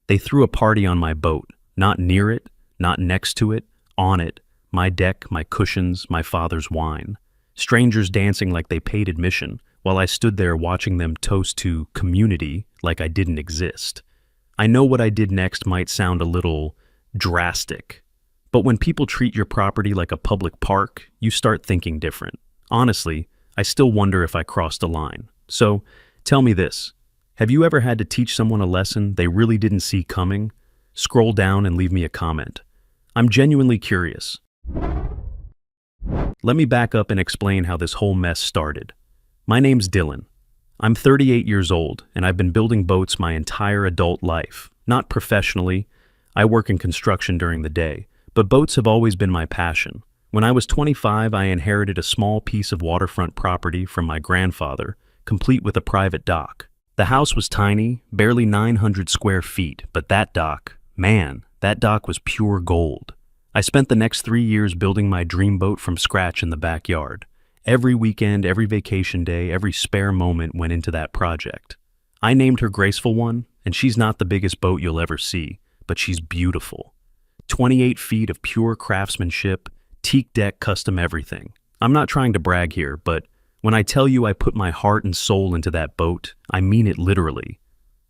They threw a party on my boat, not near it, not next to it, on it, my deck, my cushions, my father's wine. Strangers dancing like they paid admission, while I stood there watching them toast to community like I didn't exist. I know what I did next might sound a little drastic, but when people treat your property like a public park, you start thinking different. Honestly, I still wonder if I crossed a line. So, tell me this. Have you ever had to teach someone a lesson they really didn't see coming? Scroll down and leave me a comment. I'm genuinely curious. Let me back up and explain how this whole mess started. My name's Dylan. I'm 38 years old, and I've been building boats my entire adult life. Not professionally. I work in construction during the day, but boats have always been my passion. When I was 25, I inherited a small piece of waterfront property from my grandfather, complete with a private dock. The house was tiny, barely 900 square feet, but that dock, man, that dock was pure gold. I spent the next 3 years building my dream boat from scratch in the backyard. Every weekend, every vacation day, every spare moment went into that project. I named her Graceful One, and she's not the biggest boat you'll ever see, but she's beautiful. 28 feet of pure craftsmanship, teak deck, custom everything. I'm not trying to brag here, but when I tell you I put my heart and soul into that boat, I mean it literally.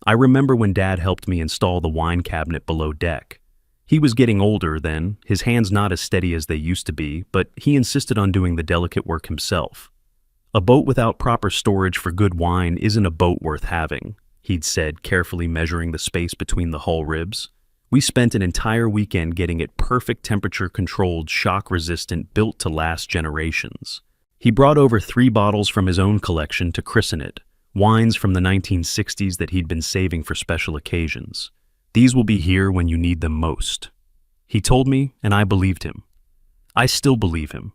I remember when Dad helped me install the wine cabinet below deck. He was getting older then, his hands not as steady as they used to be, but he insisted on doing the delicate work himself. A boat without proper storage for good wine isn't a boat worth having, he'd said, carefully measuring the space between the hull ribs. We spent an entire weekend getting it perfect temperature-controlled, shock-resistant, built to last generations. He brought over 3 bottles from his own collection to christen it, wines from the 1960s that he'd been saving for special occasions. These will be here when you need them most. He told me, and I believed him. I still believe him.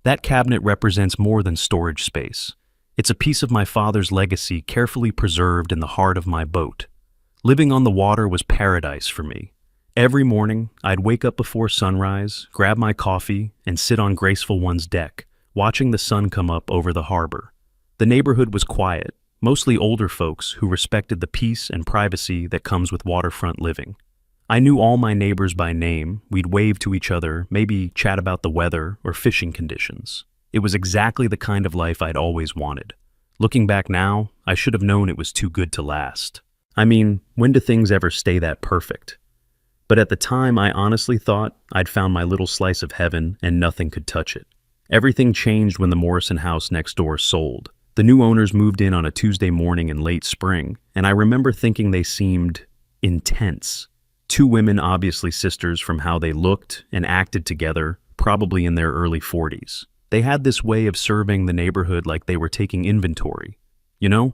That cabinet represents more than storage space. It's a piece of my father's legacy carefully preserved in the heart of my boat. Living on the water was paradise for me. Every morning, I'd wake up before sunrise, grab my coffee, and sit on Graceful One's deck, watching the sun come up over the harbor. The neighborhood was quiet, mostly older folks who respected the peace and privacy that comes with waterfront living. I knew all my neighbors by name. We'd wave to each other, maybe chat about the weather or fishing conditions. It was exactly the kind of life I'd always wanted. Looking back now, I should have known it was too good to last. I mean, when do things ever stay that perfect? But at the time, I honestly thought I'd found my little slice of heaven and nothing could touch it. Everything changed when the Morrison house next door sold. The new owners moved in on a Tuesday morning in late spring, and I remember thinking they seemed intense. 2 women, obviously sisters from how they looked and acted together, probably in their early 40s. They had this way of serving the neighborhood like they were taking inventory. You know?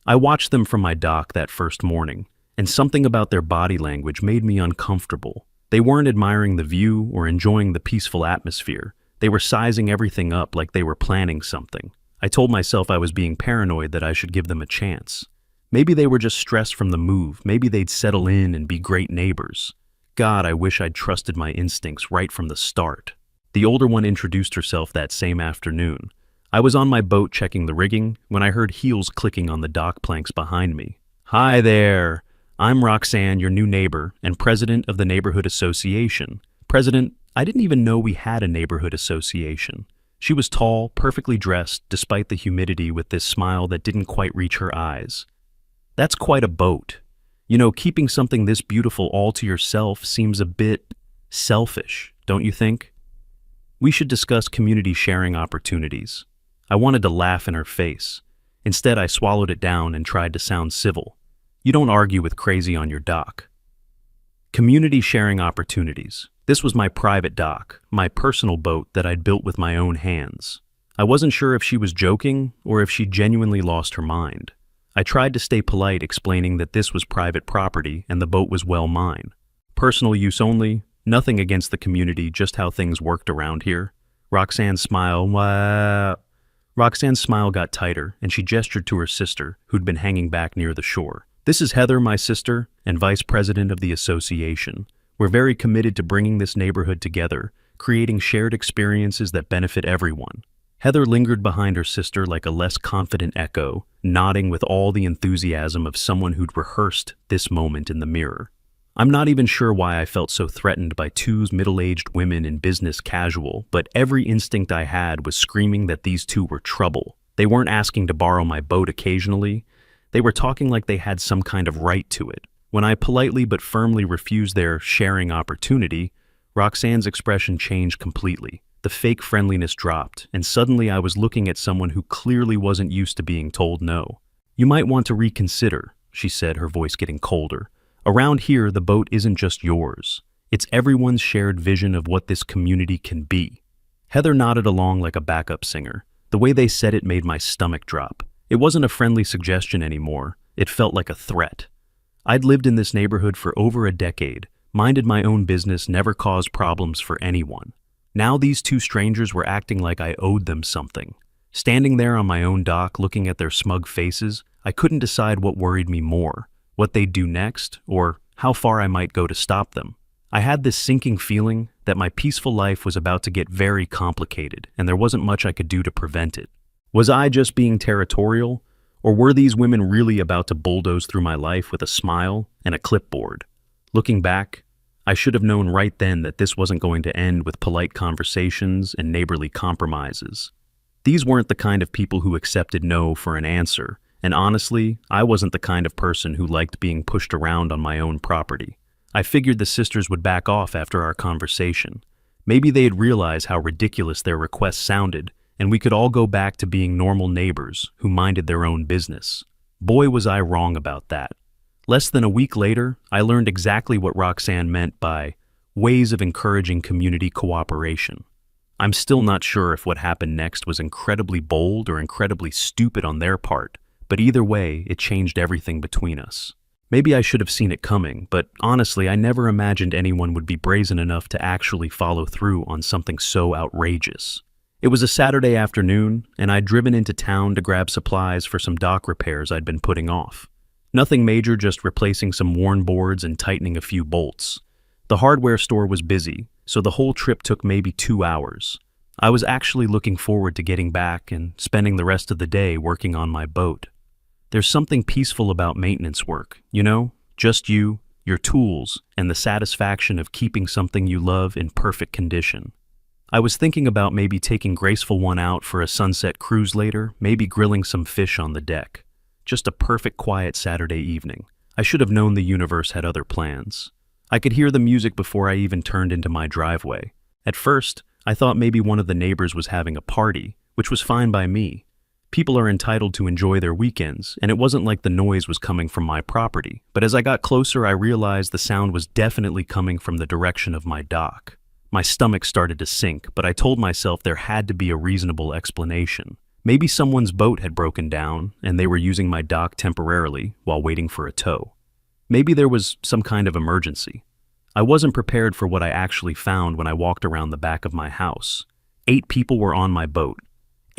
I watched them from my dock that first morning, and something about their body language made me uncomfortable. They weren't admiring the view or enjoying the peaceful atmosphere. They were sizing everything up like they were planning something. I told myself I was being paranoid, that I should give them a chance. Maybe they were just stressed from the move. Maybe they'd settle in and be great neighbors. God, I wish I'd trusted my instincts right from the start. The older one introduced herself that same afternoon. I was on my boat checking the rigging when I heard heels clicking on the dock planks behind me. Hi there. I'm Roxanne, your new neighbor and president of the neighborhood association. President, I didn't even know we had a neighborhood association. She was tall, perfectly dressed, despite the humidity, with this smile that didn't quite reach her eyes. That's quite a boat. You know, keeping something this beautiful all to yourself seems a bit selfish, don't you think? We should discuss community sharing opportunities. I wanted to laugh in her face. Instead, I swallowed it down and tried to sound civil. You don't argue with crazy on your dock. Community sharing opportunities. This was my private dock, my personal boat that I'd built with my own hands. I wasn't sure if she was joking or if she genuinely lost her mind. I tried to stay polite, explaining that this was private property and the boat was well mine. Personal use only, nothing against the community, just how things worked around here. Roxanne's smile got tighter, and she gestured to her sister, who'd been hanging back near the shore. This is Heather, my sister, and vice president of the association. We're very committed to bringing this neighborhood together, creating shared experiences that benefit everyone. Heather lingered behind her sister like a less confident echo, nodding with all the enthusiasm of someone who'd rehearsed this moment in the mirror. I'm not even sure why I felt so threatened by two middle-aged women in business casual, but every instinct I had was screaming that these two were trouble. They weren't asking to borrow my boat occasionally. They were talking like they had some kind of right to it. When I politely but firmly refused their sharing opportunity, Roxanne's expression changed completely. The fake friendliness dropped, and suddenly I was looking at someone who clearly wasn't used to being told no. "You might want to reconsider," she said, her voice getting colder. "Around here, the boat isn't just yours. It's everyone's shared vision of what this community can be." Heather nodded along like a backup singer. The way they said it made my stomach drop. It wasn't a friendly suggestion anymore. It felt like a threat. I'd lived in this neighborhood for over a decade, minded my own business, never caused problems for anyone. Now these two strangers were acting like I owed them something. Standing there on my own dock, looking at their smug faces, I couldn't decide what worried me more, what they'd do next, or how far I might go to stop them. I had this sinking feeling that my peaceful life was about to get very complicated, and there wasn't much I could do to prevent it. Was I just being territorial, or were these women really about to bulldoze through my life with a smile and a clipboard? Looking back, I should have known right then that this wasn't going to end with polite conversations and neighborly compromises. These weren't the kind of people who accepted no for an answer, and honestly, I wasn't the kind of person who liked being pushed around on my own property. I figured the sisters would back off after our conversation. Maybe they'd realize how ridiculous their request sounded, and we could all go back to being normal neighbors who minded their own business. Boy, was I wrong about that. Less than a week later, I learned exactly what Roxanne meant by ways of encouraging community cooperation. I'm still not sure if what happened next was incredibly bold or incredibly stupid on their part, but either way, it changed everything between us. Maybe I should have seen it coming, but honestly, I never imagined anyone would be brazen enough to actually follow through on something so outrageous. It was a Saturday afternoon, and I'd driven into town to grab supplies for some dock repairs I'd been putting off. Nothing major, just replacing some worn boards and tightening a few bolts. The hardware store was busy, so the whole trip took maybe 2 hours. I was actually looking forward to getting back and spending the rest of the day working on my boat. There's something peaceful about maintenance work, you know? Just you, your tools, and the satisfaction of keeping something you love in perfect condition. I was thinking about maybe taking Graceful One out for a sunset cruise later, maybe grilling some fish on the deck. Just a perfect quiet Saturday evening. I should have known the universe had other plans. I could hear the music before I even turned into my driveway. At first, I thought maybe one of the neighbors was having a party, which was fine by me. People are entitled to enjoy their weekends, and it wasn't like the noise was coming from my property. But as I got closer, I realized the sound was definitely coming from the direction of my dock. My stomach started to sink, but I told myself there had to be a reasonable explanation. Maybe someone's boat had broken down, and they were using my dock temporarily while waiting for a tow. Maybe there was some kind of emergency. I wasn't prepared for what I actually found when I walked around the back of my house. 8 people were on my boat.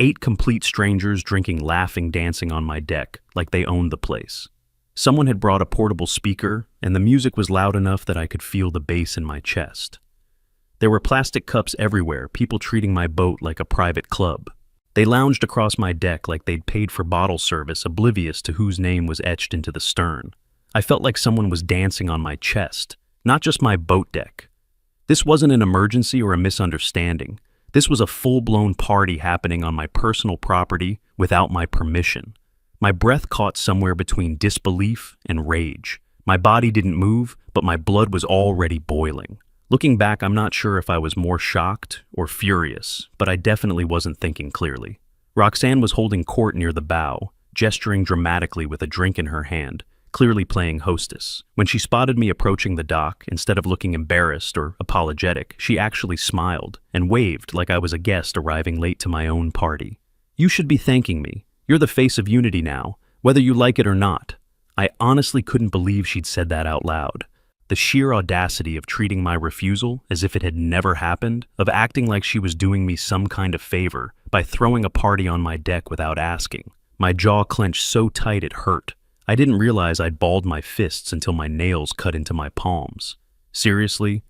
8 complete strangers drinking, laughing, dancing on my deck, like they owned the place. Someone had brought a portable speaker, and the music was loud enough that I could feel the bass in my chest. There were plastic cups everywhere, people treating my boat like a private club. They lounged across my deck like they'd paid for bottle service, oblivious to whose name was etched into the stern. I felt like someone was dancing on my chest, not just my boat deck. This wasn't an emergency or a misunderstanding. This was a full-blown party happening on my personal property without my permission. My breath caught somewhere between disbelief and rage. My body didn't move, but my blood was already boiling. Looking back, I'm not sure if I was more shocked or furious, but I definitely wasn't thinking clearly. Roxanne was holding court near the bow, gesturing dramatically with a drink in her hand, clearly playing hostess. When she spotted me approaching the dock, instead of looking embarrassed or apologetic, she actually smiled and waved like I was a guest arriving late to my own party. "You should be thanking me. You're the face of unity now, whether you like it or not." I honestly couldn't believe she'd said that out loud. The sheer audacity of treating my refusal as if it had never happened, of acting like she was doing me some kind of favor by throwing a party on my deck without asking. My jaw clenched so tight it hurt. I didn't realize I'd balled my fists until my nails cut into my palms. Seriously?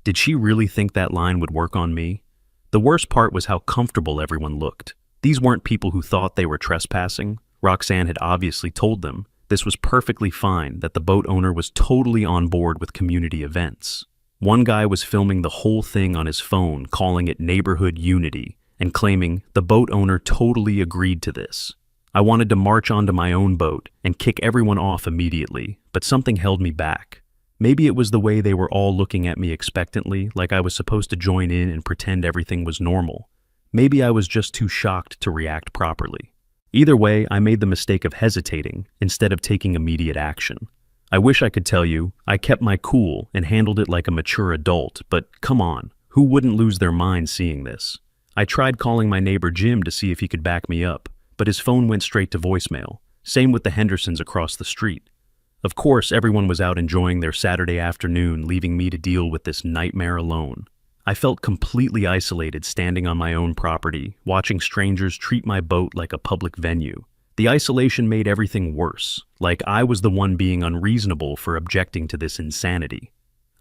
Did she really think that line would work on me? The worst part was how comfortable everyone looked. These weren't people who thought they were trespassing. Roxanne had obviously told them this was perfectly fine, that the boat owner was totally on board with community events. One guy was filming the whole thing on his phone, calling it neighborhood unity, and claiming the boat owner totally agreed to this. I wanted to march onto my own boat and kick everyone off immediately, but something held me back. Maybe it was the way they were all looking at me expectantly, like I was supposed to join in and pretend everything was normal. Maybe I was just too shocked to react properly. Either way, I made the mistake of hesitating instead of taking immediate action. I wish I could tell you I kept my cool and handled it like a mature adult, but come on, who wouldn't lose their mind seeing this? I tried calling my neighbor Jim to see if he could back me up, but his phone went straight to voicemail. Same with the Hendersons across the street. Of course, everyone was out enjoying their Saturday afternoon, leaving me to deal with this nightmare alone. I felt completely isolated standing on my own property, watching strangers treat my boat like a public venue. The isolation made everything worse, like I was the one being unreasonable for objecting to this insanity.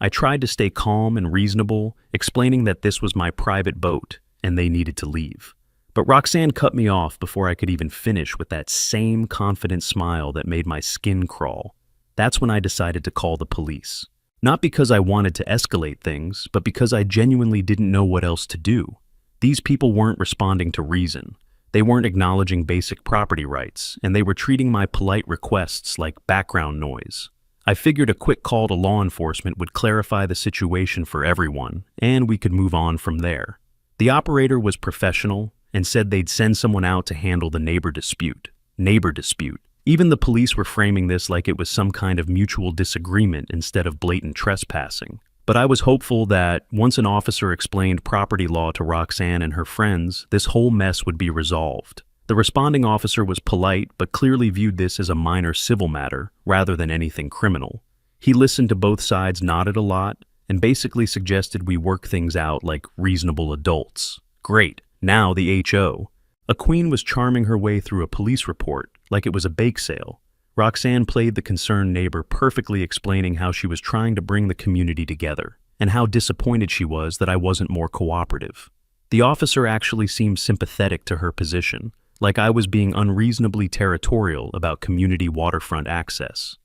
I tried to stay calm and reasonable, explaining that this was my private boat and they needed to leave. But Roxanne cut me off before I could even finish with that same confident smile that made my skin crawl. That's when I decided to call the police. Not because I wanted to escalate things, but because I genuinely didn't know what else to do. These people weren't responding to reason. They weren't acknowledging basic property rights, and they were treating my polite requests like background noise. I figured a quick call to law enforcement would clarify the situation for everyone, and we could move on from there. The operator was professional and said they'd send someone out to handle the neighbor dispute. Even the police were framing this like it was some kind of mutual disagreement instead of blatant trespassing. But I was hopeful that once an officer explained property law to Roxanne and her friends, this whole mess would be resolved. The responding officer was polite, but clearly viewed this as a minor civil matter rather than anything criminal. He listened to both sides, nodded a lot, and basically suggested we work things out like reasonable adults. Great. Now the HO. A queen was charming her way through a police report like it was a bake sale. Roxanne played the concerned neighbor, perfectly explaining how she was trying to bring the community together and how disappointed she was that I wasn't more cooperative. The officer actually seemed sympathetic to her position, like I was being unreasonably territorial about community waterfront access.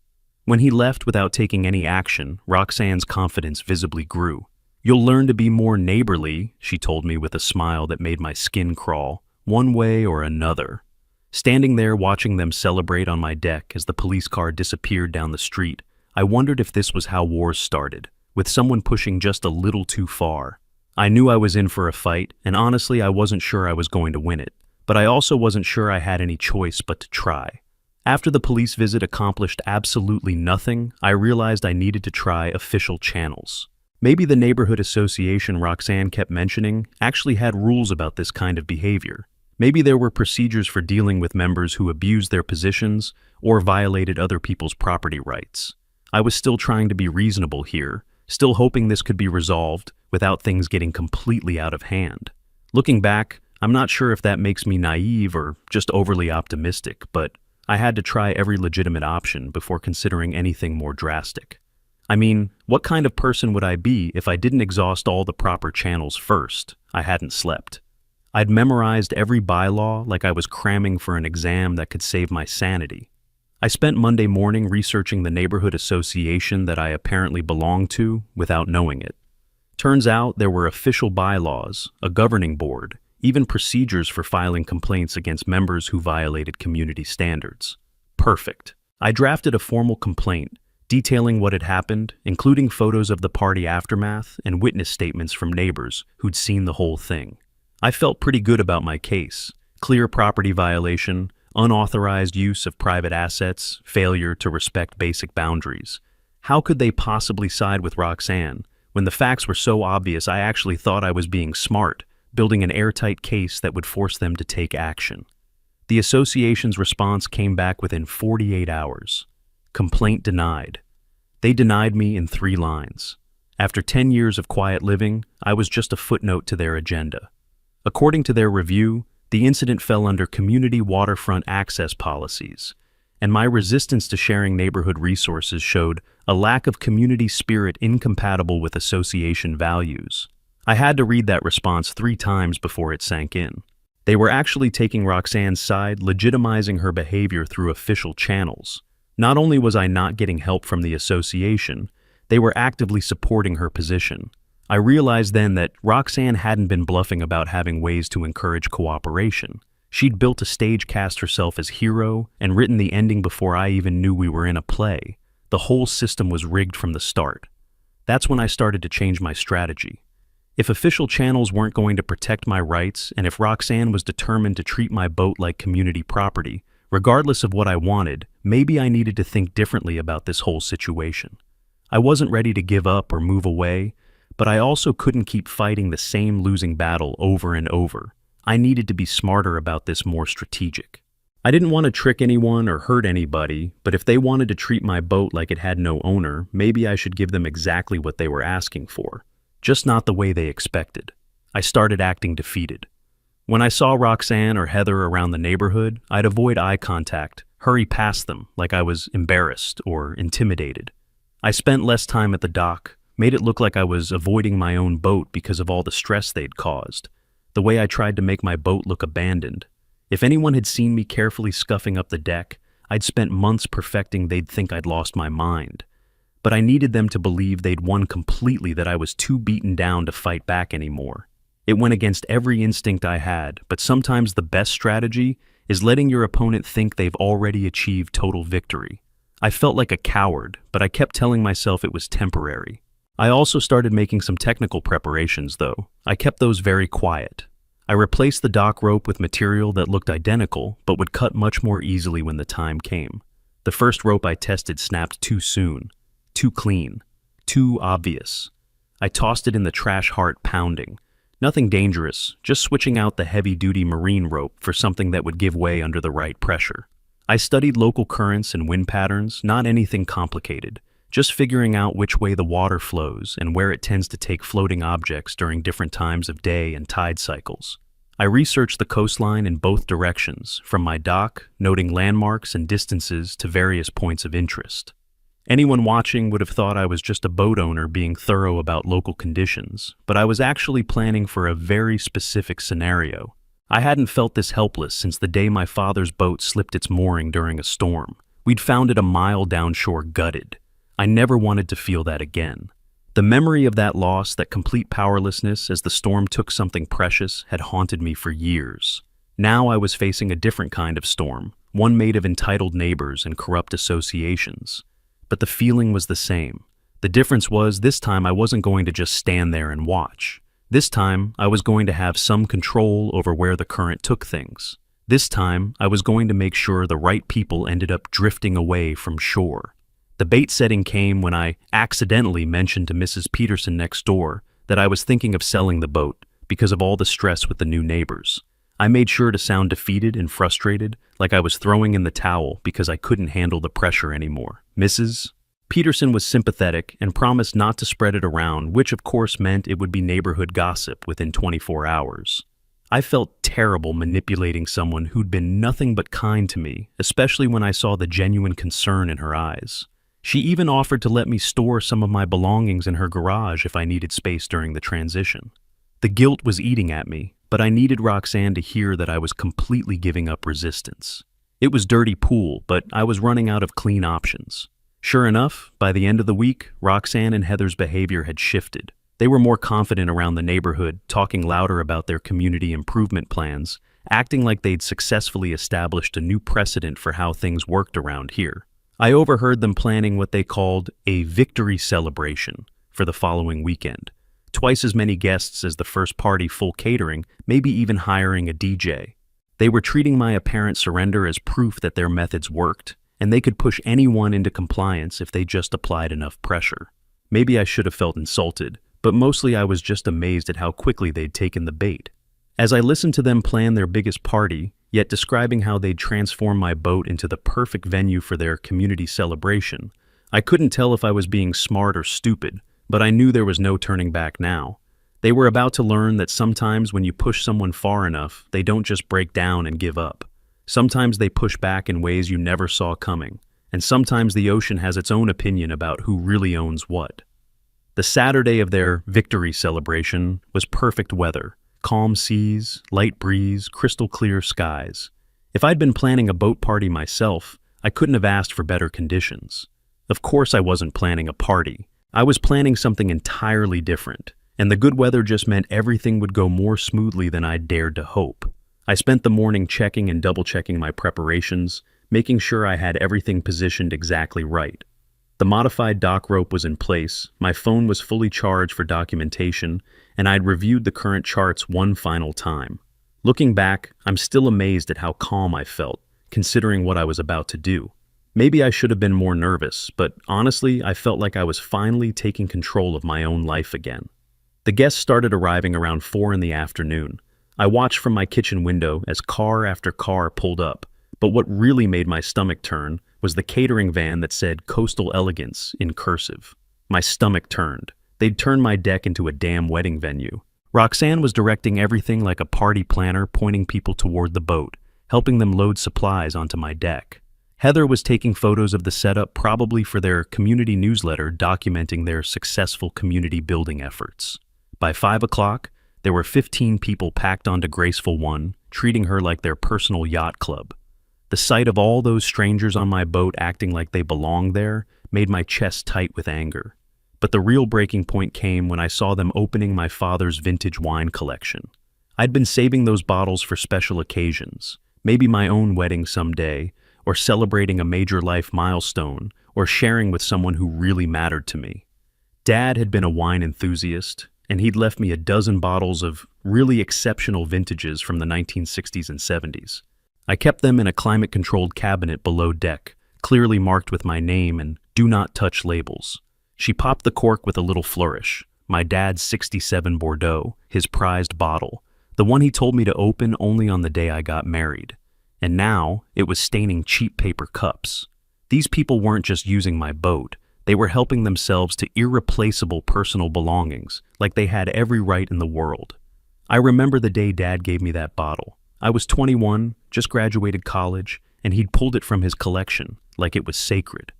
When he left without taking any action, Roxanne's confidence visibly grew. "You'll learn to be more neighborly," she told me with a smile that made my skin crawl, one way or another. Standing there watching them celebrate on my deck as the police car disappeared down the street, I wondered if this was how wars started, with someone pushing just a little too far. I knew I was in for a fight, and honestly I wasn't sure I was going to win it, but I also wasn't sure I had any choice but to try. After the police visit accomplished absolutely nothing, I realized I needed to try official channels. Maybe the neighborhood association Roxanne kept mentioning actually had rules about this kind of behavior. Maybe there were procedures for dealing with members who abused their positions or violated other people's property rights. I was still trying to be reasonable here, still hoping this could be resolved without things getting completely out of hand. Looking back, I'm not sure if that makes me naive or just overly optimistic, but I had to try every legitimate option before considering anything more drastic. I mean, what kind of person would I be if I didn't exhaust all the proper channels first? I hadn't slept. I'd memorized every bylaw like I was cramming for an exam that could save my sanity. I spent Monday morning researching the neighborhood association that I apparently belonged to without knowing it. Turns out there were official bylaws, a governing board, even procedures for filing complaints against members who violated community standards. Perfect. I drafted a formal complaint detailing what had happened, including photos of the party aftermath and witness statements from neighbors who'd seen the whole thing. I felt pretty good about my case. Clear property violation, unauthorized use of private assets, failure to respect basic boundaries. How could they possibly side with Roxanne when the facts were so obvious? I actually thought I was being smart, building an airtight case that would force them to take action. The association's response came back within 48 hours. Complaint denied. They denied me in 3 lines. After 10 years of quiet living, I was just a footnote to their agenda. According to their review, the incident fell under community waterfront access policies, and my resistance to sharing neighborhood resources showed a lack of community spirit incompatible with association values. I had to read that response 3 times before it sank in. They were actually taking Roxanne's side, legitimizing her behavior through official channels. Not only was I not getting help from the association, they were actively supporting her position. I realized then that Roxanne hadn't been bluffing about having ways to encourage cooperation. She'd built a stage cast herself as hero and written the ending before I even knew we were in a play. The whole system was rigged from the start. That's when I started to change my strategy. If official channels weren't going to protect my rights, and if Roxanne was determined to treat my boat like community property, regardless of what I wanted, maybe I needed to think differently about this whole situation. I wasn't ready to give up or move away, but I also couldn't keep fighting the same losing battle over and over. I needed to be smarter about this, more strategic. I didn't want to trick anyone or hurt anybody, but if they wanted to treat my boat like it had no owner, maybe I should give them exactly what they were asking for, just not the way they expected. I started acting defeated. When I saw Roxanne or Heather around the neighborhood, I'd avoid eye contact, hurry past them like I was embarrassed or intimidated. I spent less time at the dock, made it look like I was avoiding my own boat because of all the stress they'd caused, the way I tried to make my boat look abandoned. If anyone had seen me carefully scuffing up the deck, I'd spent months perfecting they'd think I'd lost my mind. But I needed them to believe they'd won completely, that I was too beaten down to fight back anymore. It went against every instinct I had, but sometimes the best strategy is letting your opponent think they've already achieved total victory. I felt like a coward, but I kept telling myself it was temporary. I also started making some technical preparations, though. I kept those very quiet. I replaced the dock rope with material that looked identical, but would cut much more easily when the time came. The first rope I tested snapped too soon, too clean, too obvious. I tossed it in the trash, heart pounding. Nothing dangerous, just switching out the heavy-duty marine rope for something that would give way under the right pressure. I studied local currents and wind patterns, not anything complicated, just figuring out which way the water flows and where it tends to take floating objects during different times of day and tide cycles. I researched the coastline in both directions, from my dock, noting landmarks and distances to various points of interest. Anyone watching would have thought I was just a boat owner being thorough about local conditions, but I was actually planning for a very specific scenario. I hadn't felt this helpless since the day my father's boat slipped its mooring during a storm. We'd found it a mile downshore, gutted. I never wanted to feel that again. The memory of that loss, that complete powerlessness as the storm took something precious, had haunted me for years. Now I was facing a different kind of storm, one made of entitled neighbors and corrupt associations. But the feeling was the same. The difference was, this time I wasn't going to just stand there and watch. This time, I was going to have some control over where the current took things. This time, I was going to make sure the right people ended up drifting away from shore. The bait setting came when I accidentally mentioned to Mrs. Peterson next door that I was thinking of selling the boat because of all the stress with the new neighbors. I made sure to sound defeated and frustrated, like I was throwing in the towel because I couldn't handle the pressure anymore. Mrs. Peterson was sympathetic and promised not to spread it around, which of course meant it would be neighborhood gossip within 24 hours. I felt terrible manipulating someone who'd been nothing but kind to me, especially when I saw the genuine concern in her eyes. She even offered to let me store some of my belongings in her garage if I needed space during the transition. The guilt was eating at me, but I needed Roxanne to hear that I was completely giving up resistance. It was dirty pool, but I was running out of clean options. Sure enough, by the end of the week, Roxanne and Heather's behavior had shifted. They were more confident around the neighborhood, talking louder about their community improvement plans, acting like they'd successfully established a new precedent for how things worked around here. I overheard them planning what they called a victory celebration for the following weekend. Twice as many guests as the first party, full catering, maybe even hiring a DJ. They were treating my apparent surrender as proof that their methods worked, and they could push anyone into compliance if they just applied enough pressure. Maybe I should have felt insulted, but mostly I was just amazed at how quickly they'd taken the bait. As I listened to them plan their biggest party, yet describing how they'd transform my boat into the perfect venue for their community celebration, I couldn't tell if I was being smart or stupid, but I knew there was no turning back now. They were about to learn that sometimes when you push someone far enough, they don't just break down and give up. Sometimes they push back in ways you never saw coming, and sometimes the ocean has its own opinion about who really owns what. The Saturday of their victory celebration was perfect weather. calm seas, light breeze, crystal clear skies. If I'd been planning a boat party myself, I couldn't have asked for better conditions. Of course I wasn't planning a party. I was planning something entirely different, and the good weather just meant everything would go more smoothly than I'd dared to hope. I spent the morning checking and double-checking my preparations, making sure I had everything positioned exactly right. The modified dock rope was in place, my phone was fully charged for documentation, and I'd reviewed the current charts one final time. Looking back, I'm still amazed at how calm I felt, considering what I was about to do. Maybe I should have been more nervous, but honestly, I felt like I was finally taking control of my own life again. The guests started arriving around 4 in the afternoon. I watched from my kitchen window as car after car pulled up, but what really made my stomach turn was the catering van that said Coastal Elegance in cursive. My stomach turned. They'd turned my deck into a damn wedding venue. Roxanne was directing everything like a party planner, pointing people toward the boat, helping them load supplies onto my deck. Heather was taking photos of the setup, probably for their community newsletter documenting their successful community building efforts. By 5 o'clock, there were 15 people packed onto Graceful One, treating her like their personal yacht club. The sight of all those strangers on my boat acting like they belonged there made my chest tight with anger. But the real breaking point came when I saw them opening my father's vintage wine collection. I'd been saving those bottles for special occasions, maybe my own wedding someday, or celebrating a major life milestone, or sharing with someone who really mattered to me. Dad had been a wine enthusiast, and he'd left me a dozen bottles of really exceptional vintages from the 1960s and 70s. I kept them in a climate-controlled cabinet below deck, clearly marked with my name and "Do Not Touch" labels. She popped the cork with a little flourish. My dad's 67 Bordeaux, his prized bottle, the one he told me to open only on the day I got married. And now, it was staining cheap paper cups. These people weren't just using my boat, they were helping themselves to irreplaceable personal belongings, like they had every right in the world. I remember the day Dad gave me that bottle. I was 21, just graduated college, and he'd pulled it from his collection, like it was sacred.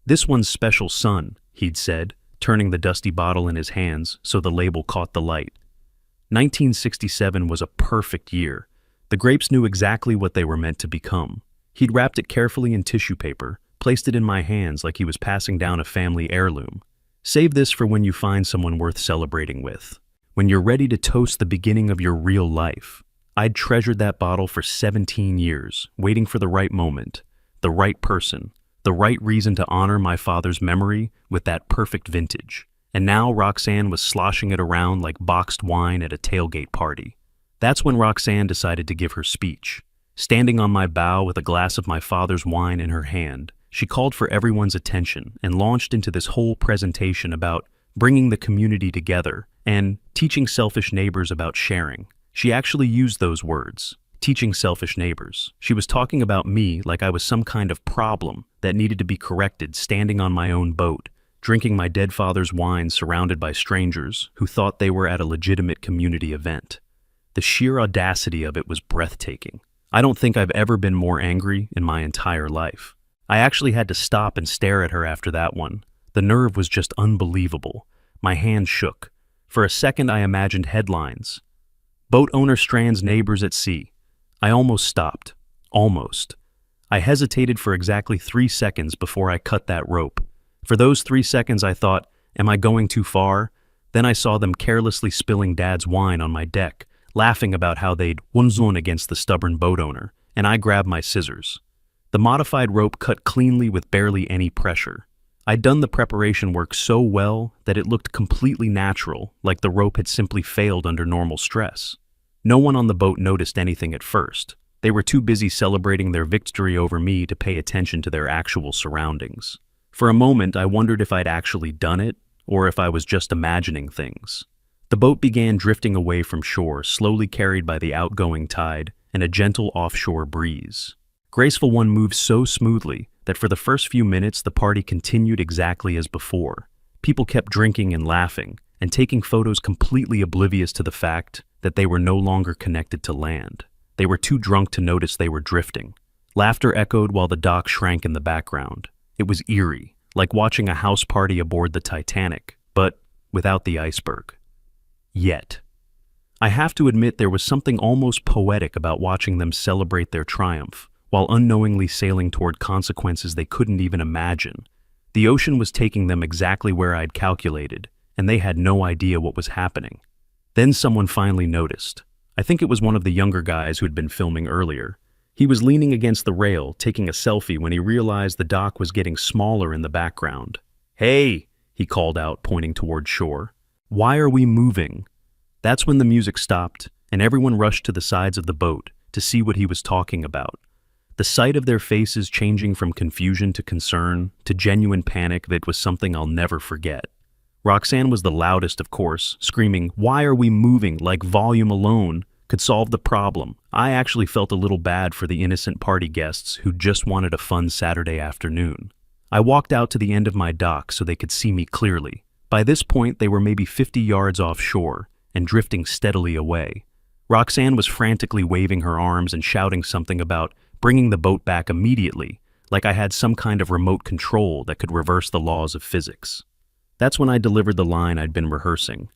"This one's special, son," he'd said, turning the dusty bottle in his hands so the label caught the light. 1967 was a perfect year. The grapes knew exactly what they were meant to become. He'd wrapped it carefully in tissue paper, placed it in my hands like he was passing down a family heirloom. "Save this for when you find someone worth celebrating with. When you're ready to toast the beginning of your real life." I'd treasured that bottle for 17 years, waiting for the right moment, the right person, the right reason to honor my father's memory with that perfect vintage. And now Roxanne was sloshing it around like boxed wine at a tailgate party. That's when Roxanne decided to give her speech. Standing on my bow with a glass of my father's wine in her hand, she called for everyone's attention and launched into this whole presentation about bringing the community together and teaching selfish neighbors about sharing. She actually used those words, teaching selfish neighbors. She was talking about me like I was some kind of problem that needed to be corrected, standing on my own boat, drinking my dead father's wine surrounded by strangers who thought they were at a legitimate community event. The sheer audacity of it was breathtaking. I don't think I've ever been more angry in my entire life. I actually had to stop and stare at her after that one. The nerve was just unbelievable. My hand shook. For a second I imagined headlines. "Boat owner strands neighbors at sea." I almost stopped. Almost. I hesitated for exactly 3 seconds before I cut that rope. For those 3 seconds I thought, am I going too far? Then I saw them carelessly spilling Dad's wine on my deck, laughing about how they'd won against the stubborn boat owner, and I grabbed my scissors. The modified rope cut cleanly with barely any pressure. I'd done the preparation work so well that it looked completely natural, like the rope had simply failed under normal stress. No one on the boat noticed anything at first. They were too busy celebrating their victory over me to pay attention to their actual surroundings. For a moment, I wondered if I'd actually done it, or if I was just imagining things. The boat began drifting away from shore, slowly carried by the outgoing tide and a gentle offshore breeze. Graceful One moved so smoothly that for the first few minutes the party continued exactly as before. People kept drinking and laughing, and taking photos completely oblivious to the fact that they were no longer connected to land. They were too drunk to notice they were drifting. Laughter echoed while the dock shrank in the background. It was eerie, like watching a house party aboard the Titanic, but without the iceberg. Yet. I have to admit there was something almost poetic about watching them celebrate their triumph, while unknowingly sailing toward consequences they couldn't even imagine. The ocean was taking them exactly where I'd calculated, and they had no idea what was happening. Then someone finally noticed. I think it was one of the younger guys who had been filming earlier. He was leaning against the rail, taking a selfie when he realized the dock was getting smaller in the background. "Hey!" he called out, pointing toward shore. "Why are we moving?" That's when the music stopped, and everyone rushed to the sides of the boat to see what he was talking about. The sight of their faces changing from confusion to concern to genuine panic, that was something I'll never forget. Roxanne was the loudest, of course, screaming, "Why are we moving?" like volume alone could solve the problem. I actually felt a little bad for the innocent party guests who just wanted a fun Saturday afternoon. I walked out to the end of my dock so they could see me clearly. By this point, they were maybe 50 yards offshore and drifting steadily away. Roxanne was frantically waving her arms and shouting something about bringing the boat back immediately, like I had some kind of remote control that could reverse the laws of physics. That's when I delivered the line I'd been rehearsing.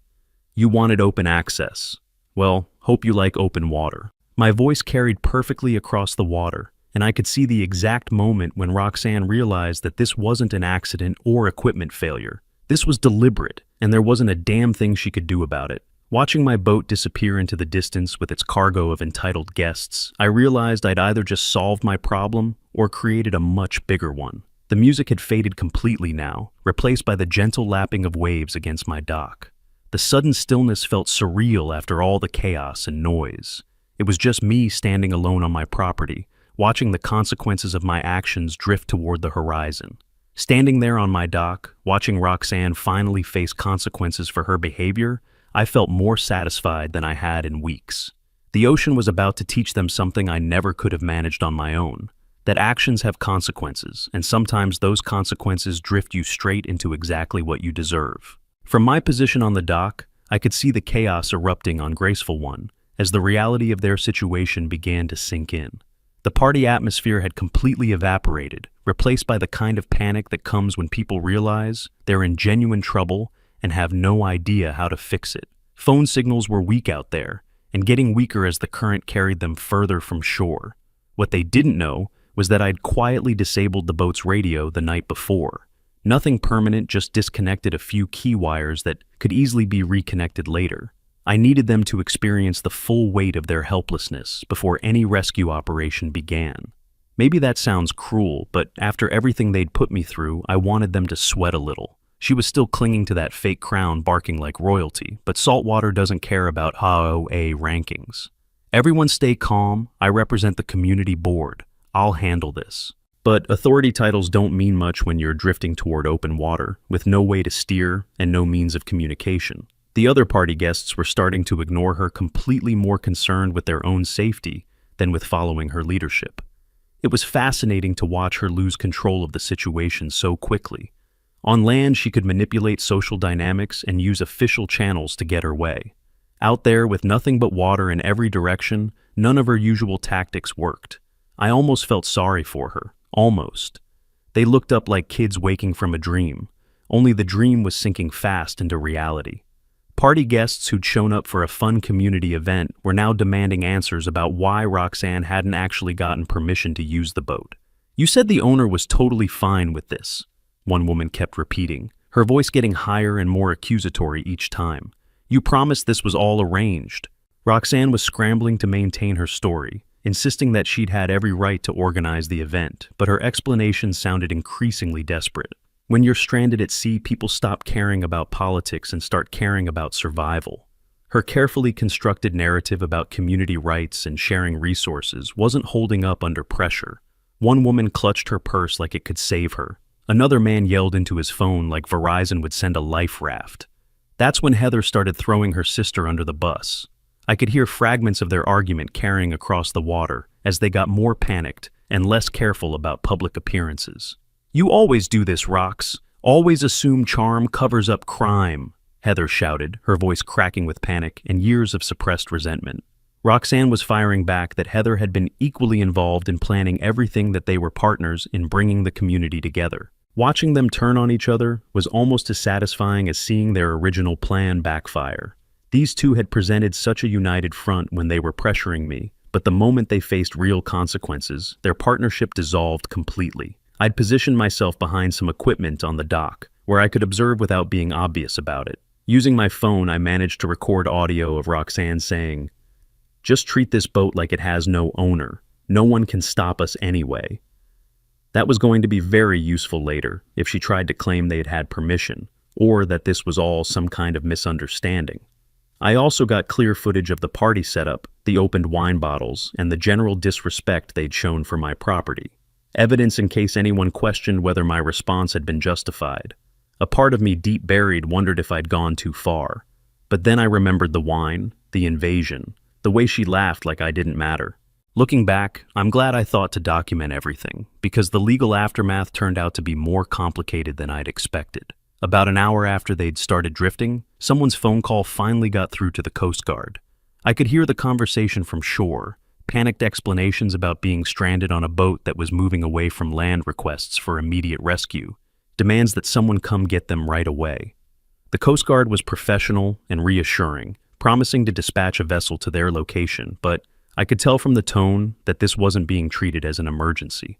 "You wanted open access. Well, hope you like open water." My voice carried perfectly across the water, and I could see the exact moment when Roxanne realized that this wasn't an accident or equipment failure. This was deliberate, and there wasn't a damn thing she could do about it. Watching my boat disappear into the distance with its cargo of entitled guests, I realized I'd either just solved my problem or created a much bigger one. The music had faded completely now, replaced by the gentle lapping of waves against my dock. The sudden stillness felt surreal after all the chaos and noise. It was just me standing alone on my property, watching the consequences of my actions drift toward the horizon. Standing there on my dock, watching Roxanne finally face consequences for her behavior, I felt more satisfied than I had in weeks. The ocean was about to teach them something I never could have managed on my own, that actions have consequences, and sometimes those consequences drift you straight into exactly what you deserve. From my position on the dock, I could see the chaos erupting on Graceful One as the reality of their situation began to sink in. The party atmosphere had completely evaporated, replaced by the kind of panic that comes when people realize they're in genuine trouble and have no idea how to fix it. Phone signals were weak out there, and getting weaker as the current carried them further from shore. What they didn't know was that I'd quietly disabled the boat's radio the night before. Nothing permanent, just disconnected a few key wires that could easily be reconnected later. I needed them to experience the full weight of their helplessness before any rescue operation began. Maybe that sounds cruel, but after everything they'd put me through, I wanted them to sweat a little. She was still clinging to that fake crown, barking like royalty, but saltwater doesn't care about HOA rankings. "Everyone stay calm. I represent the community board. I'll handle this." But authority titles don't mean much when you're drifting toward open water, with no way to steer and no means of communication. The other party guests were starting to ignore her, completely more concerned with their own safety than with following her leadership. It was fascinating to watch her lose control of the situation so quickly. On land, she could manipulate social dynamics and use official channels to get her way. Out there, with nothing but water in every direction, none of her usual tactics worked. I almost felt sorry for her. Almost. They looked up like kids waking from a dream, only the dream was sinking fast into reality. Party guests who'd shown up for a fun community event were now demanding answers about why Roxanne hadn't actually gotten permission to use the boat. "You said the owner was totally fine with this," one woman kept repeating, her voice getting higher and more accusatory each time. "You promised this was all arranged." Roxanne was scrambling to maintain her story, insisting that she'd had every right to organize the event, but her explanations sounded increasingly desperate. When you're stranded at sea, people stop caring about politics and start caring about survival. Her carefully constructed narrative about community rights and sharing resources wasn't holding up under pressure. One woman clutched her purse like it could save her. Another man yelled into his phone like Verizon would send a life raft. That's when Heather started throwing her sister under the bus. I could hear fragments of their argument carrying across the water as they got more panicked and less careful about public appearances. "You always do this, Rox. Always assume charm covers up crime," Heather shouted, her voice cracking with panic and years of suppressed resentment. Roxanne was firing back that Heather had been equally involved in planning everything, that they were partners in bringing the community together. Watching them turn on each other was almost as satisfying as seeing their original plan backfire. These two had presented such a united front when they were pressuring me, but the moment they faced real consequences, their partnership dissolved completely. I'd positioned myself behind some equipment on the dock, where I could observe without being obvious about it. Using my phone, I managed to record audio of Roxanne saying, "Just treat this boat like it has no owner. No one can stop us anyway." That was going to be very useful later if she tried to claim they had had permission, or that this was all some kind of misunderstanding. I also got clear footage of the party setup, the opened wine bottles, and the general disrespect they'd shown for my property. Evidence in case anyone questioned whether my response had been justified. A part of me deep buried wondered if I'd gone too far. But then I remembered the wine, the invasion, the way she laughed like I didn't matter. Looking back, I'm glad I thought to document everything, because the legal aftermath turned out to be more complicated than I'd expected. About an hour after they'd started drifting, someone's phone call finally got through to the Coast Guard. I could hear the conversation from shore, panicked explanations about being stranded on a boat that was moving away from land, requests for immediate rescue, demands that someone come get them right away. The Coast Guard was professional and reassuring, promising to dispatch a vessel to their location, but I could tell from the tone that this wasn't being treated as an emergency.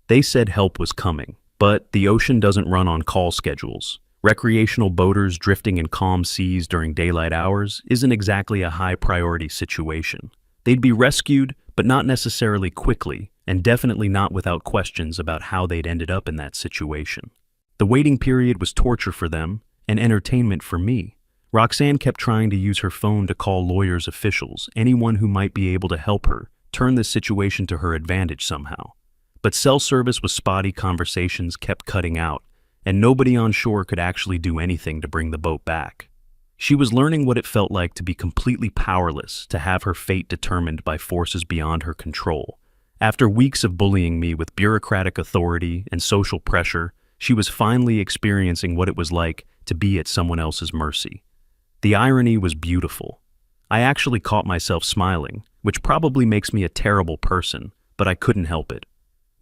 They said help was coming, but the ocean doesn't run on call schedules. Recreational boaters drifting in calm seas during daylight hours isn't exactly a high-priority situation. They'd be rescued, but not necessarily quickly, and definitely not without questions about how they'd ended up in that situation. The waiting period was torture for them, and entertainment for me. Roxanne kept trying to use her phone to call lawyers, officials, anyone who might be able to help her, turn this situation to her advantage somehow. But cell service was spotty, conversations kept cutting out, and nobody on shore could actually do anything to bring the boat back. She was learning what it felt like to be completely powerless, to have her fate determined by forces beyond her control. After weeks of bullying me with bureaucratic authority and social pressure, she was finally experiencing what it was like to be at someone else's mercy. The irony was beautiful. I actually caught myself smiling, which probably makes me a terrible person, but I couldn't help it.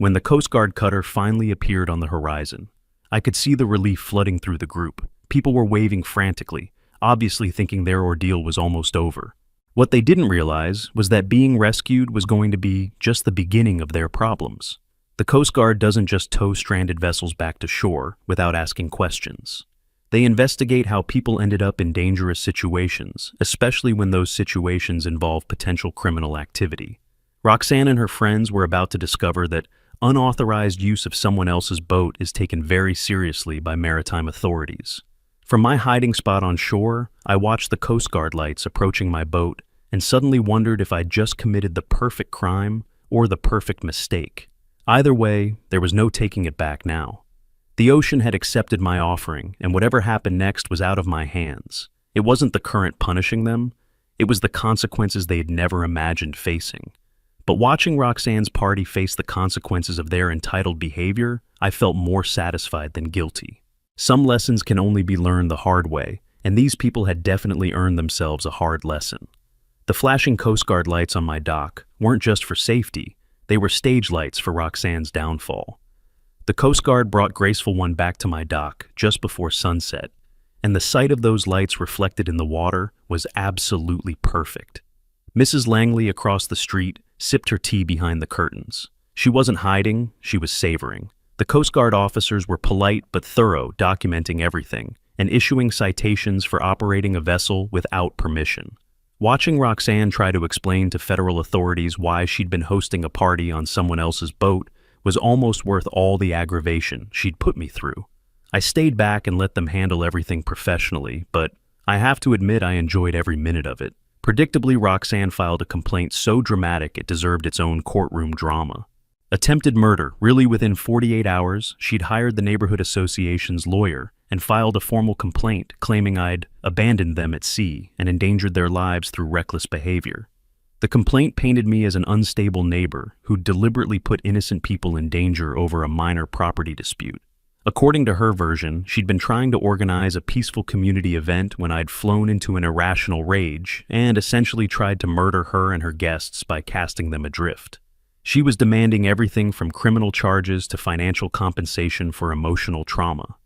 When the Coast Guard cutter finally appeared on the horizon, I could see the relief flooding through the group. People were waving frantically, obviously thinking their ordeal was almost over. What they didn't realize was that being rescued was going to be just the beginning of their problems. The Coast Guard doesn't just tow stranded vessels back to shore without asking questions. They investigate how people ended up in dangerous situations, especially when those situations involve potential criminal activity. Roxanne and her friends were about to discover that unauthorized use of someone else's boat is taken very seriously by maritime authorities. From my hiding spot on shore, I watched the Coast Guard lights approaching my boat and suddenly wondered if I'd just committed the perfect crime or the perfect mistake. Either way, there was no taking it back now. The ocean had accepted my offering, and whatever happened next was out of my hands. It wasn't the current punishing them, it was the consequences they had never imagined facing. But watching Roxanne's party face the consequences of their entitled behavior, I felt more satisfied than guilty. Some lessons can only be learned the hard way, and these people had definitely earned themselves a hard lesson. The flashing Coast Guard lights on my dock weren't just for safety, they were stage lights for Roxanne's downfall. The Coast Guard brought Graceful One back to my dock just before sunset, and the sight of those lights reflected in the water was absolutely perfect. Mrs. Langley across the street sipped her tea behind the curtains. She wasn't hiding, she was savoring. The Coast Guard officers were polite but thorough, documenting everything, and issuing citations for operating a vessel without permission. Watching Roxanne try to explain to federal authorities why she'd been hosting a party on someone else's boat was almost worth all the aggravation she'd put me through. I stayed back and let them handle everything professionally, but I have to admit I enjoyed every minute of it. Predictably, Roxanne filed a complaint so dramatic it deserved its own courtroom drama. Attempted murder. Really, within 48 hours, she'd hired the neighborhood association's lawyer and filed a formal complaint claiming I'd abandoned them at sea and endangered their lives through reckless behavior. The complaint painted me as an unstable neighbor who'd deliberately put innocent people in danger over a minor property dispute. According to her version, she'd been trying to organize a peaceful community event when I'd flown into an irrational rage and essentially tried to murder her and her guests by casting them adrift. She was demanding everything from criminal charges to financial compensation for emotional trauma.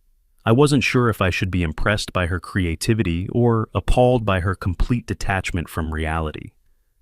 I wasn't sure if I should be impressed by her creativity or appalled by her complete detachment from reality.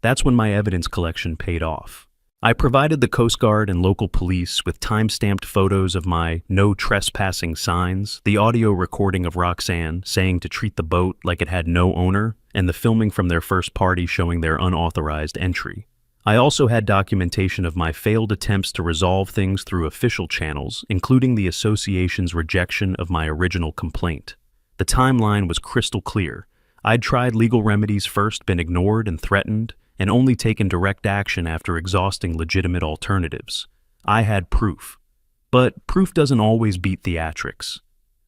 That's when my evidence collection paid off. I provided the Coast Guard and local police with time-stamped photos of my no trespassing signs, the audio recording of Roxanne saying to treat the boat like it had no owner, and the filming from their first party showing their unauthorized entry. I also had documentation of my failed attempts to resolve things through official channels, including the association's rejection of my original complaint. The timeline was crystal clear. I'd tried legal remedies first, been ignored and threatened, and only taken direct action after exhausting legitimate alternatives. I had proof. But proof doesn't always beat theatrics.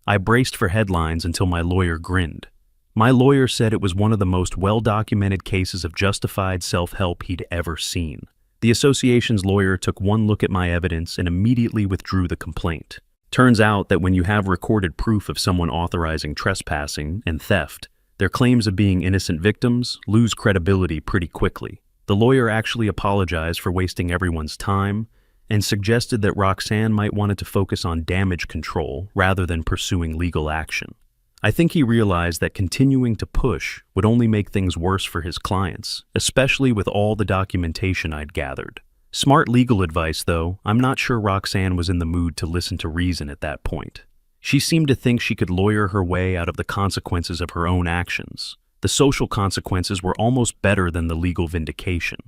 I braced for headlines until my lawyer grinned. My lawyer said it was one of the most well-documented cases of justified self-help he'd ever seen. The association's lawyer took one look at my evidence and immediately withdrew the complaint. Turns out that when you have recorded proof of someone authorizing trespassing and theft, their claims of being innocent victims lose credibility pretty quickly. The lawyer actually apologized for wasting everyone's time and suggested that Roxanne might want to focus on damage control rather than pursuing legal action. I think he realized that continuing to push would only make things worse for his clients, especially with all the documentation I'd gathered. Smart legal advice, though. I'm not sure Roxanne was in the mood to listen to reason at that point. She seemed to think she could lawyer her way out of the consequences of her own actions. The social consequences were almost better than the legal vindication.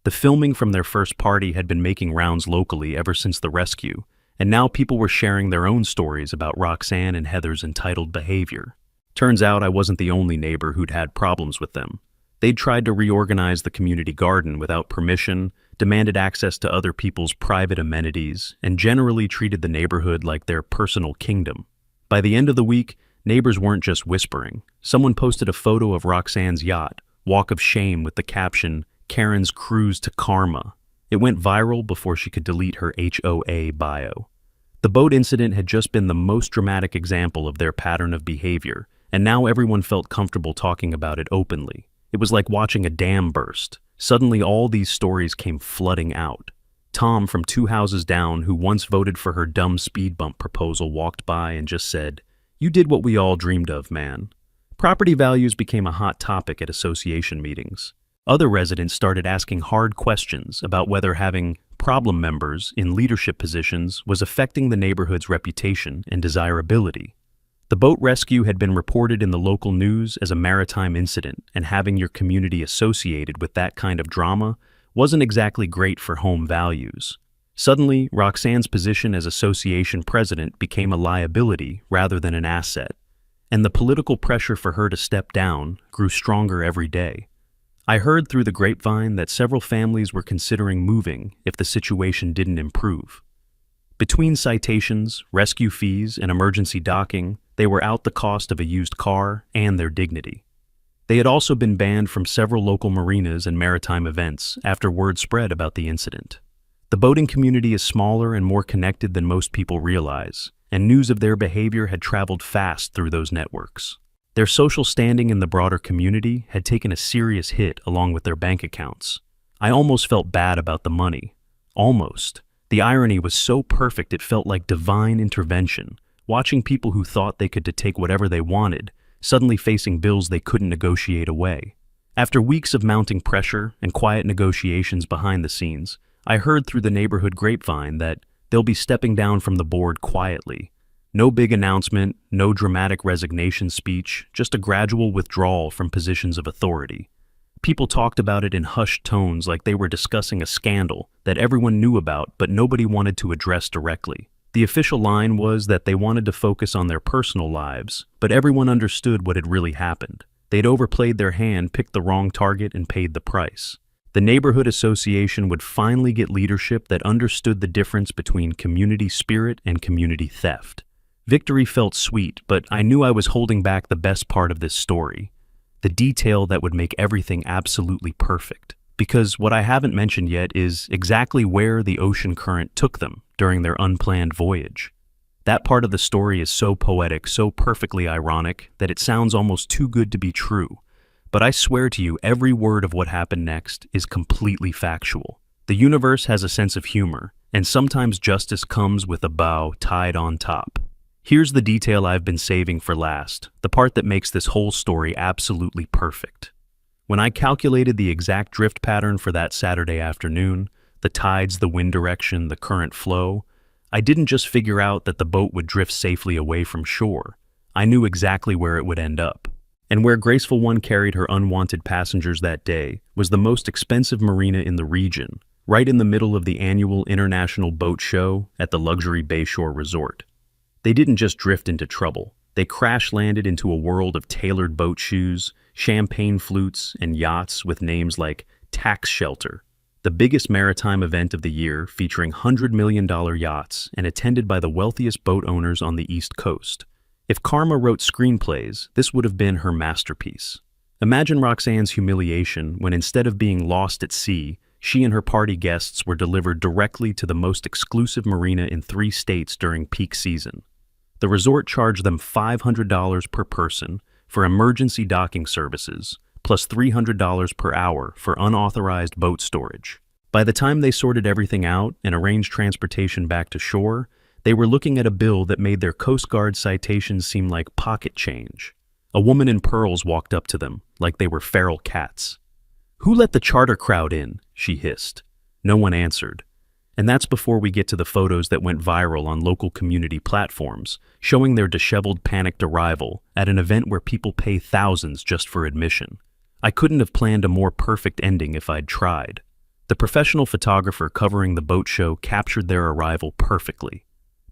The filming from their first party had been making rounds locally ever since the rescue, and now people were sharing their own stories about Roxanne and Heather's entitled behavior. Turns out I wasn't the only neighbor who'd had problems with them. They'd tried to reorganize the community garden without permission, demanded access to other people's private amenities, and generally treated the neighborhood like their personal kingdom. By the end of the week, neighbors weren't just whispering. Someone posted a photo of Roxanne's yacht, Walk of Shame, with the caption, "Karen's Cruise to Karma." It went viral before she could delete her HOA bio. The boat incident had just been the most dramatic example of their pattern of behavior, and now everyone felt comfortable talking about it openly. It was like watching a dam burst. Suddenly all these stories came flooding out. Tom from 2 houses down, who once voted for her dumb speed bump proposal, walked by and just said, "You did what we all dreamed of, man." Property values became a hot topic at association meetings. Other residents started asking hard questions about whether having problem members in leadership positions was affecting the neighborhood's reputation and desirability. The boat rescue had been reported in the local news as a maritime incident, and having your community associated with that kind of drama wasn't exactly great for home values. Suddenly, Roxanne's position as association president became a liability rather than an asset, and the political pressure for her to step down grew stronger every day. I heard through the grapevine that several families were considering moving if the situation didn't improve. Between citations, rescue fees, and emergency docking, they were out the cost of a used car and their dignity. They had also been banned from several local marinas and maritime events after word spread about the incident. The boating community is smaller and more connected than most people realize, and news of their behavior had traveled fast through those networks. Their social standing in the broader community had taken a serious hit along with their bank accounts. I almost felt bad about the money. Almost. The irony was so perfect it felt like divine intervention, watching people who thought they could take whatever they wanted, suddenly facing bills they couldn't negotiate away. After weeks of mounting pressure and quiet negotiations behind the scenes, I heard through the neighborhood grapevine that they'll be stepping down from the board quietly. No big announcement, no dramatic resignation speech, just a gradual withdrawal from positions of authority. People talked about it in hushed tones like they were discussing a scandal that everyone knew about but nobody wanted to address directly. The official line was that they wanted to focus on their personal lives, but everyone understood what had really happened. They'd overplayed their hand, picked the wrong target, and paid the price. The neighborhood association would finally get leadership that understood the difference between community spirit and community theft. Victory felt sweet, but I knew I was holding back the best part of this story. The detail that would make everything absolutely perfect. Because what I haven't mentioned yet is exactly where the ocean current took them during their unplanned voyage. That part of the story is so poetic, so perfectly ironic, that it sounds almost too good to be true. But I swear to you, every word of what happened next is completely factual. The universe has a sense of humor, and sometimes justice comes with a bow tied on top. Here's the detail I've been saving for last, the part that makes this whole story absolutely perfect. When I calculated the exact drift pattern for that Saturday afternoon, the tides, the wind direction, the current flow, I didn't just figure out that the boat would drift safely away from shore. I knew exactly where it would end up. And where Graceful One carried her unwanted passengers that day was the most expensive marina in the region, right in the middle of the annual International Boat Show at the luxury Bayshore Resort. They didn't just drift into trouble. They crash-landed into a world of tailored boat shoes, champagne flutes, and yachts with names like Tax Shelter, the biggest maritime event of the year featuring $100 million yachts and attended by the wealthiest boat owners on the East Coast. If Karma wrote screenplays, this would have been her masterpiece. Imagine Roxanne's humiliation when instead of being lost at sea, she and her party guests were delivered directly to the most exclusive marina in 3 states during peak season. The resort charged them $500 per person for emergency docking services, plus $300 per hour for unauthorized boat storage. By the time they sorted everything out and arranged transportation back to shore, they were looking at a bill that made their Coast Guard citations seem like pocket change. A woman in pearls walked up to them, like they were feral cats. "Who let the charter crowd in?" she hissed. No one answered. And that's before we get to the photos that went viral on local community platforms, showing their disheveled, panicked arrival at an event where people pay thousands just for admission. I couldn't have planned a more perfect ending if I'd tried. The professional photographer covering the boat show captured their arrival perfectly.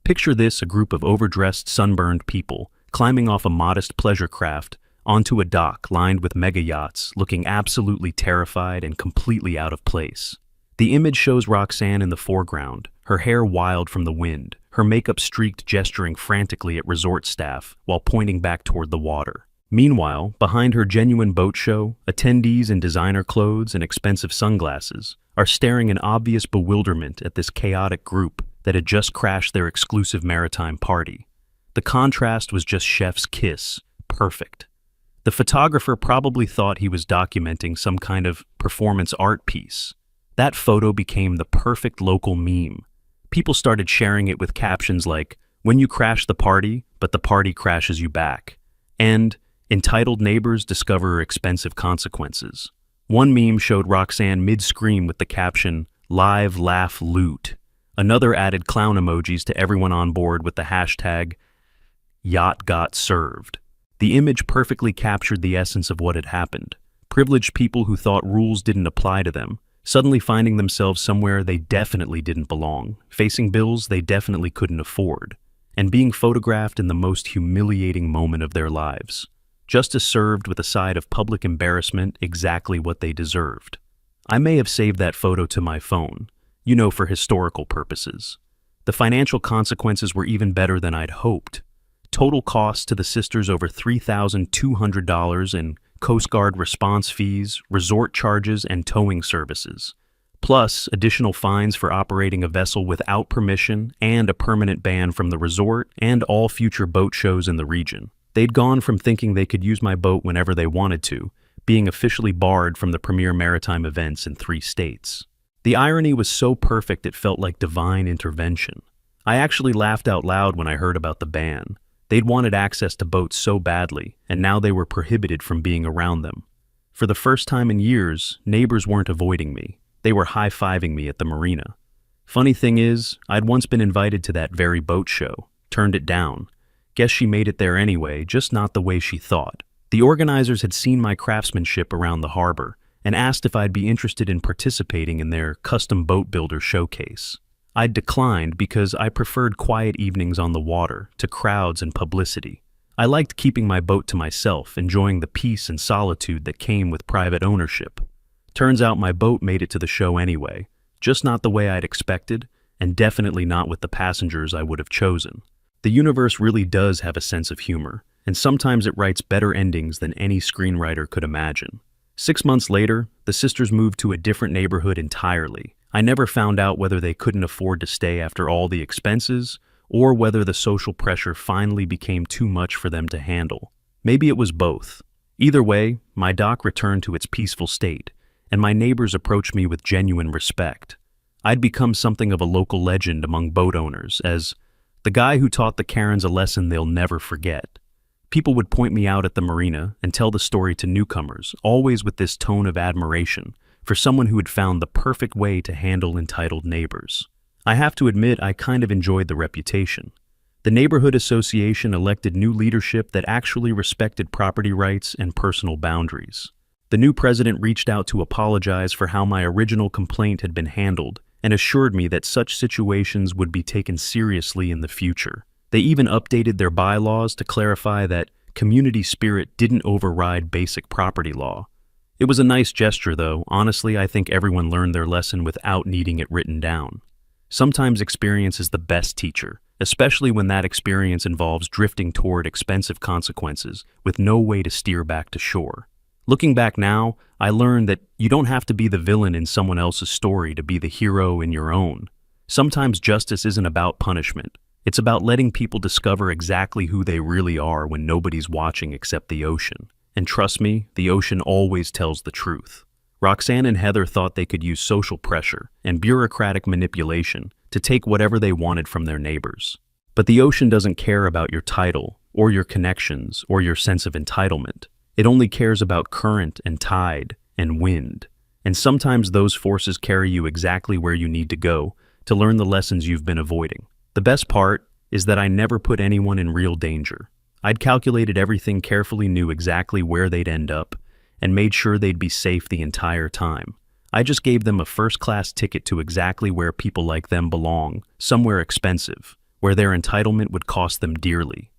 Picture this: a group of overdressed, sunburned people climbing off a modest pleasure craft onto a dock lined with mega yachts, looking absolutely terrified and completely out of place. The image shows Roxanne in the foreground, her hair wild from the wind, her makeup streaked, gesturing frantically at resort staff while pointing back toward the water. Meanwhile, behind her genuine boat show, attendees in designer clothes and expensive sunglasses are staring in obvious bewilderment at this chaotic group that had just crashed their exclusive maritime party. The contrast was just chef's kiss, perfect. The photographer probably thought he was documenting some kind of performance art piece. That photo became the perfect local meme. People started sharing it with captions like, "When you crash the party, but the party crashes you back," and "Entitled neighbors discover expensive consequences." One meme showed Roxanne mid-scream with the caption, "Live, laugh, loot." Another added clown emojis to everyone on board with the hashtag "Yacht got served." The image perfectly captured the essence of what had happened. Privileged people who thought rules didn't apply to them, suddenly finding themselves somewhere they definitely didn't belong, facing bills they definitely couldn't afford, and being photographed in the most humiliating moment of their lives. Justice served with a side of public embarrassment, exactly what they deserved. I may have saved that photo to my phone, for historical purposes. The financial consequences were even better than I'd hoped. Total costs to the sisters over $3,200 in Coast Guard response fees, resort charges, and towing services, plus additional fines for operating a vessel without permission and a permanent ban from the resort and all future boat shows in the region. They'd gone from thinking they could use my boat whenever they wanted to, being officially barred from the premier maritime events in 3 states. The irony was so perfect it felt like divine intervention. I actually laughed out loud when I heard about the ban. They'd wanted access to boats so badly, and now they were prohibited from being around them. For the first time in years, neighbors weren't avoiding me. They were high-fiving me at the marina. Funny thing is, I'd once been invited to that very boat show, turned it down. Guess she made it there anyway, just not the way she thought. The organizers had seen my craftsmanship around the harbor and asked if I'd be interested in participating in their custom boat builder showcase. I'd declined because I preferred quiet evenings on the water to crowds and publicity. I liked keeping my boat to myself, enjoying the peace and solitude that came with private ownership. Turns out my boat made it to the show anyway, just not the way I'd expected, and definitely not with the passengers I would have chosen. The universe really does have a sense of humor, and sometimes it writes better endings than any screenwriter could imagine. 6 months later, the sisters moved to a different neighborhood entirely. I never found out whether they couldn't afford to stay after all the expenses, or whether the social pressure finally became too much for them to handle. Maybe it was both. Either way, my dock returned to its peaceful state, and my neighbors approached me with genuine respect. I'd become something of a local legend among boat owners as The guy who taught the Karens a lesson they'll never forget. People would point me out at the marina and tell the story to newcomers, always with this tone of admiration for someone who had found the perfect way to handle entitled neighbors. I have to admit, I kind of enjoyed the reputation. The neighborhood association elected new leadership that actually respected property rights and personal boundaries. The new president reached out to apologize for how my original complaint had been handled and assured me that such situations would be taken seriously in the future. They even updated their bylaws to clarify that community spirit didn't override basic property law. It was a nice gesture, though. Honestly, I think everyone learned their lesson without needing it written down. Sometimes experience is the best teacher, especially when that experience involves drifting toward expensive consequences with no way to steer back to shore. Looking back now, I learned that you don't have to be the villain in someone else's story to be the hero in your own. Sometimes justice isn't about punishment. It's about letting people discover exactly who they really are when nobody's watching except the ocean. And trust me, the ocean always tells the truth. Roxanne and Heather thought they could use social pressure and bureaucratic manipulation to take whatever they wanted from their neighbors. But the ocean doesn't care about your title, or your connections, or your sense of entitlement. It only cares about current and tide and wind. And sometimes those forces carry you exactly where you need to go to learn the lessons you've been avoiding. The best part is that I never put anyone in real danger. I'd calculated everything carefully, knew exactly where they'd end up, and made sure they'd be safe the entire time. I just gave them a first-class ticket to exactly where people like them belong, somewhere expensive, where their entitlement would cost them dearly.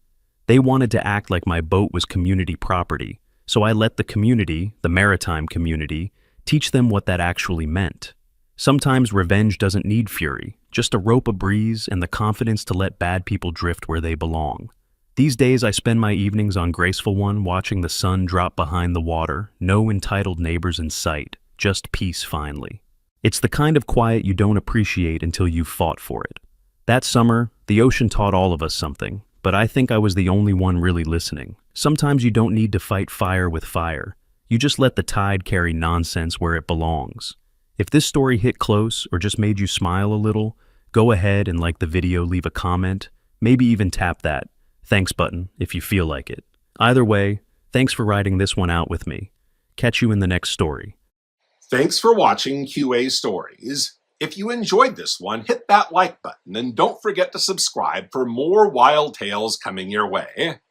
They wanted to act like my boat was community property, so I let the community, the maritime community, teach them what that actually meant. Sometimes revenge doesn't need fury, just a rope, a breeze, and the confidence to let bad people drift where they belong. These days I spend my evenings on Graceful One watching the sun drop behind the water, no entitled neighbors in sight, just peace finally. It's the kind of quiet you don't appreciate until you've fought for it. That summer, the ocean taught all of us something, but I think I was the only one really listening. Sometimes you don't need to fight fire with fire. You just let the tide carry nonsense where it belongs. If this story hit close or just made you smile a little, go ahead and like the video, leave a comment, maybe even tap that thanks button if you feel like it. Either way, thanks for riding this one out with me. Catch you in the next story. Thanks for watching QA Stories. If you enjoyed this one, hit that like button and don't forget to subscribe for more wild tales coming your way.